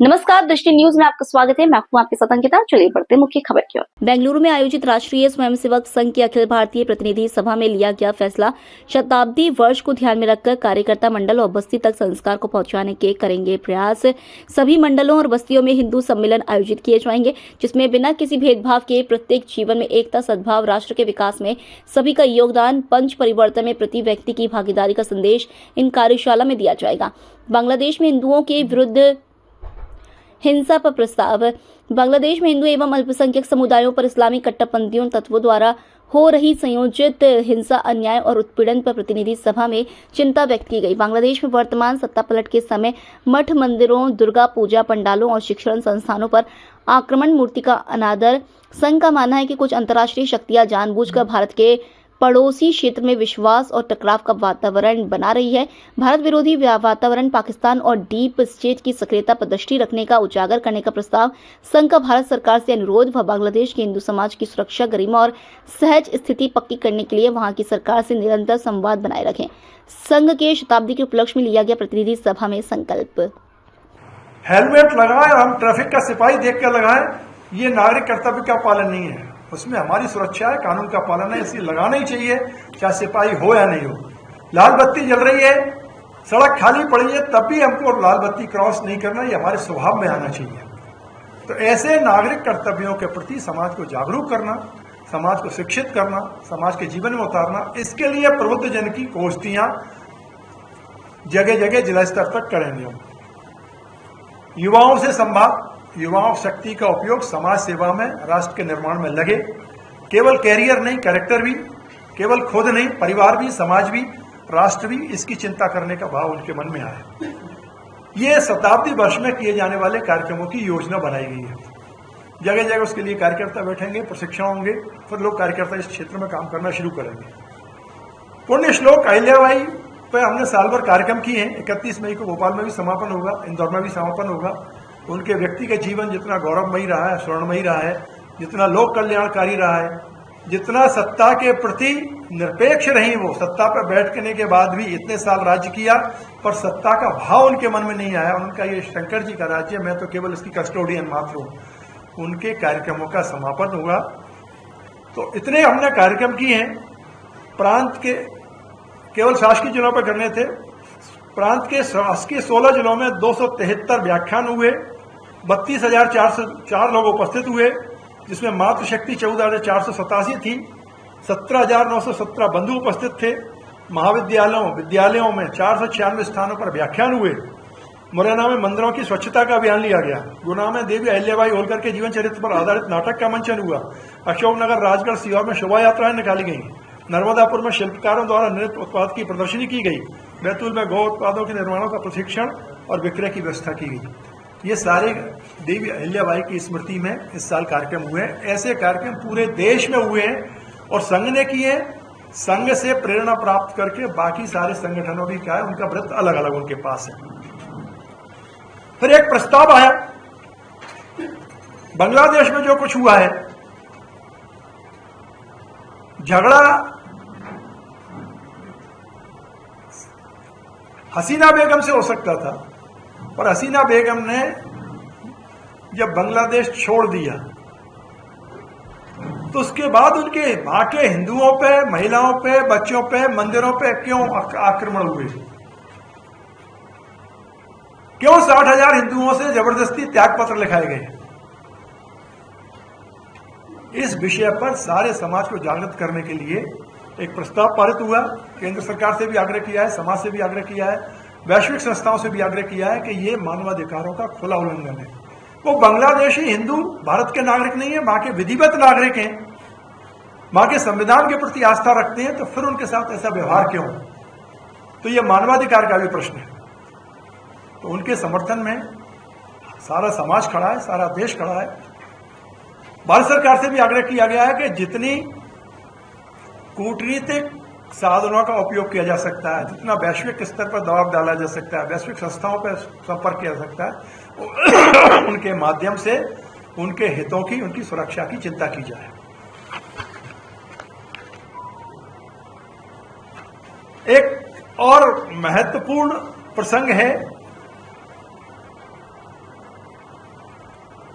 नमस्कार, दृष्टि न्यूज में आपका स्वागत है। मैं हूं आपके साथ अंकिता। चलिए बढ़ते हैं मुख्य खबर की ओर। बेंगलुरु में आयोजित राष्ट्रीय स्वयंसेवक संघ की अखिल भारतीय प्रतिनिधि सभा में लिया गया फैसला, शताब्दी वर्ष को ध्यान में रखकर कार्यकर्ता मंडल और बस्ती तक संस्कार को पहुंचाने के करेंगे प्रयास। सभी मंडलों और बस्तियों में हिंदू सम्मेलन आयोजित किए जाएंगे, जिसमें बिना किसी भेदभाव के प्रत्येक जीवन में एकता, सद्भाव, राष्ट्र के विकास में सभी का योगदान, पंच परिवर्तन में प्रति व्यक्ति की भागीदारी का संदेश इन कार्यशाला में दिया जाएगा। बांग्लादेश में हिंदुओं के विरुद्ध हिंसा पर प्रस्ताव। बांग्लादेश में हिंदू एवं अल्पसंख्यक समुदायों पर इस्लामी कट्टरपंथियों तत्वों द्वारा हो रही संयोजित हिंसा, अन्याय और उत्पीड़न पर प्रतिनिधि सभा में चिंता व्यक्त की गई। बांग्लादेश में वर्तमान सत्ता पलट के समय मठ, मंदिरों, दुर्गा पूजा पंडालों और शिक्षण संस्थानों पर आक्रमण, मूर्ति का अनादर। संघ का मानना है कि कुछ अंतर्राष्ट्रीय शक्तियां जानबूझकर भारत के पड़ोसी क्षेत्र में विश्वास और टकराव का वातावरण बना रही है। भारत विरोधी वातावरण, पाकिस्तान और डीप स्टेट की सक्रियता पर दृष्टि रखने का उजागर करने का प्रस्ताव। संघ का भारत सरकार से अनुरोध, वह बांग्लादेश के हिंदू समाज की सुरक्षा, गरिमा और सहज स्थिति पक्की करने के लिए वहां की सरकार से निरंतर संवाद बनाए रखें। संघ के शताब्दी के उपलक्ष्य में लिया गया प्रतिनिधि सभा में संकल्प। हेलमेट लगाएं और हम ट्रैफिक का सिपाही देख कर लगाएं, ये नागरिक कर्तव्य का पालन नहीं है। उसमें हमारी सुरक्षा है, कानून का पालन है, इसलिए लगाना ही चाहिए, चाहे सिपाही हो या नहीं हो। लाल बत्ती जल रही है, सड़क खाली पड़ी है, तब भी हमको लाल बत्ती क्रॉस नहीं करना, ये हमारे स्वभाव में आना चाहिए। तो ऐसे नागरिक कर्तव्यों के प्रति समाज को जागरूक करना, समाज को शिक्षित करना, समाज के जीवन में उतारना, इसके लिए प्रबुद्ध जन की गोष्ठियां जगह जगह जिला स्तर तक करेंगे। युवाओं से संवाद, युवाओं शक्ति का उपयोग समाज सेवा में, राष्ट्र के निर्माण में लगे। केवल कैरियर नहीं, कैरेक्टर भी, केवल खुद नहीं, परिवार भी, समाज भी, राष्ट्र भी, इसकी चिंता करने का भाव उनके मन में आया। ये शताब्दी वर्ष में किए जाने वाले कार्यक्रमों की योजना बनाई गई है। जगह जगह उसके लिए कार्यकर्ता बैठेंगे, प्रशिक्षण होंगे, फिर लोग कार्यकर्ता इस क्षेत्र में काम करना शुरू करेंगे। पुण्य श्लोक अहिल्याबाई पे हमने साल भर कार्यक्रम किए हैं। 31 मई को भोपाल में भी समापन होगा, इंदौर में भी समापन होगा। उनके व्यक्ति का जीवन जितना गौरवमयी रहा है, स्वर्णमयी रहा है, जितना लोक कल्याणकारी रहा है, जितना सत्ता के प्रति निरपेक्ष रही, वो सत्ता पर बैठने के बाद भी इतने साल राज्य किया, पर सत्ता का भाव उनके मन में नहीं आया। उनका ये शंकर जी का राज्य, मैं तो केवल इसकी कस्टोडियन मात्र हूं। उनके कार्यक्रमों का समापन होगा। तो इतने हमने कार्यक्रम किए हैं। प्रांत के केवल शासकीय जिलों पर करने थे। प्रांत के शासकीय 16 जिलों में 273 व्याख्यान हुए, 32,404 लोग उपस्थित हुए, जिसमें मातृशक्ति 14,487 थी, 17,917 बंधु उपस्थित थे। महाविद्यालयों, विद्यालयों में 496 स्थानों पर व्याख्यान हुए। मुरैना में मंदिरों की स्वच्छता का अभियान लिया गया। गुना में देवी अहिल्याबाई होलकर के जीवन चरित्र पर आधारित नाटक का मंचन हुआ। अशोकनगर, राजगढ़, सीहोर में शोभा यात्राएं निकाली गई। नर्मदापुर में शिल्पकारों द्वारा नृत्य उत्पाद की प्रदर्शनी की गई। बैतूल में गौ उत्पादों के निर्माणों का प्रशिक्षण और विक्रय की व्यवस्था की गई। ये सारे देवी अहिल्याबाई की स्मृति में इस साल कार्यक्रम हुए। ऐसे कार्यक्रम पूरे देश में हुए हैं और संघ ने किए। संघ से प्रेरणा प्राप्त करके बाकी सारे संगठनों भी क्या है, उनका व्रत अलग अलग उनके पास है। फिर एक प्रस्ताव आया, बांग्लादेश में जो कुछ हुआ है, झगड़ा हसीना बेगम से हो सकता था, पर हसीना बेगम ने जब बांग्लादेश छोड़ दिया तो उसके बाद उनके वहां के हिंदुओं पे, महिलाओं पे, बच्चों पे, मंदिरों पे क्यों आक्रमण हुए? क्यों 60,000 हिंदुओं से जबरदस्ती त्यागपत्र लिखाए गए? इस विषय पर सारे समाज को जागृत करने के लिए एक प्रस्ताव पारित हुआ। केंद्र सरकार से भी आग्रह किया है, समाज से भी आग्रह किया है, वैश्विक संस्थाओं से भी आग्रह किया है कि ये मानवाधिकारों का खुला उल्लंघन है। वो बांग्लादेशी हिंदू भारत के नागरिक नहीं है, वहां के विधिवत नागरिक हैं, वहां के संविधान के प्रति आस्था रखते हैं, तो फिर उनके साथ ऐसा व्यवहार क्यों? तो ये मानवाधिकार का भी प्रश्न है। तो उनके समर्थन में सारा समाज खड़ा है, सारा देश खड़ा है। भारत सरकार से भी आग्रह किया गया है कि जितनी कूटनीतिक साधनों का उपयोग किया जा सकता है, जितना वैश्विक स्तर पर दबाव डाला जा सकता है, वैश्विक संस्थाओं पर संपर्क किया जा सकता है, उनके माध्यम से उनके हितों की, उनकी सुरक्षा की चिंता की जाए। एक और महत्वपूर्ण प्रसंग है